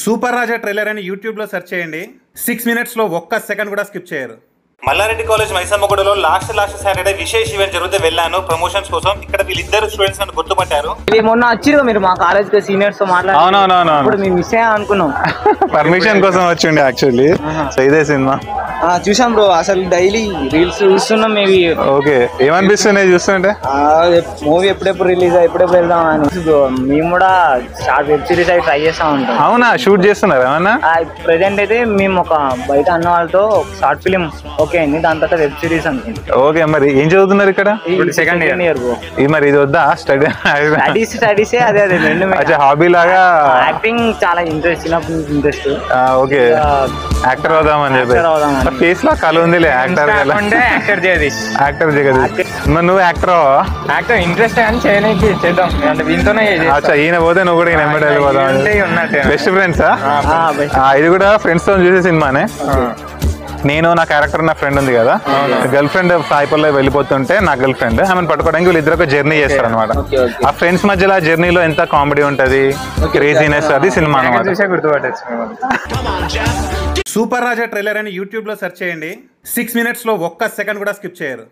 Super రాజా trailer అని యూట్యూబ్లో search చేయండి. 6 minutesలో ఒక్క సెకండ్ కూడా స్కిప్ చేయరు. మల్లారెడ్డి కాలేజ్ మైసమ్మగూడలో లాస్ట్ సాటర్డే విశేష ఈవెంట్ జరిగితే వెళ్ళాను ప్రమోషన్స్ కోసం. ఇక్కడ వీళ్ళిద్దరు స్టూడెంట్స్ నన్ను గుర్తుపట్టారు. మొన్న వచ్చిరు మీరు మా కాలేజ్ కి సీనియర్స్ తో మాట్లాడారు. మేము మిస్ అయ్యా అనుకున్నాం. పర్మిషన్ కోసం వచ్చిండే యాక్చువల్లీ. ఇదే సినిమా చూసాం బ్రో. అసలు డైలీ రీల్స్ చూస్తున్నాం. మేబీ ఓకే ఏమనిపిస్తున్నాయి చూస్తుంటే? మూవీ ఎప్పుడెప్పుడు రిలీజ్ ఎప్పుడెప్పుడు వెళ్దాం అని. మేము కూడా షార్ట్ వెబ్ సిరీస్ అవి ట్రై చేస్తా ఉంటాం. అవునా, షూట్ చేస్తున్నారు ఏమన్నా? ప్రెసెంట్ అయితే మేము ఒక బయట అన్న వాళ్ళతో షార్ట్ ఫిలిం ఓకే అయింది. దాని తర్వాత వెబ్ సిరీస్ అనుకుంది. ఓకే, మరి ఏం చదువుతున్నారు ఇక్కడ? Second year bro. మరి ఇది వద్దా స్టడీసే అదే రెండు హాబీ లాగా? యాక్టింగ్ చాలా ఇంట్రెస్ట్, చిన్నప్పటి నుంచి ఇంట్రెస్ట్. ఓకే, యాక్టర్ అవుదామని చెప్పి. ఫేస్ లో కళ ఉందిలే. యాక్టర్ జగదీష్. మరి నువ్వు యాక్టర్ ఇంట్రెస్ట్ అని చేయడానికి చేద్దాం అంటే దీంతోనే. ఈయన పోతే నువ్వు కూడా ఈయన ఎంబడి వెళ్ళిపోదాం. బెస్ట్ ఫ్రెండ్సా? ఇది కూడా ఫ్రెండ్స్ తో చూసే సినిమానే. నేను నా క్యారెక్టర్ నా ఫ్రెండ్ ఉంది కదా, గర్ల్ ఫ్రెండ్ సాయిపల్లో వెళ్ళిపోతుంటే నా గర్ల్ ఫ్రెండ్ ఆమెను పట్టుకోవడానికి వీళ్ళిద్దరు ఒక జర్నీ చేస్తారు అనమాట. ఆ ఫ్రెండ్స్ మధ్యలో ఆ జర్నీలో ఎంత కామెడీ ఉంటది, క్రేజీనెస్, అది సినిమా అనమాట. సూపర్ రాజా ట్రైలర్ అని యూట్యూబ్లో సెర్చ్ చేయండి. 6 minutesలో ఒక్క సెకండ్ కూడా స్కిప్ చేయరు.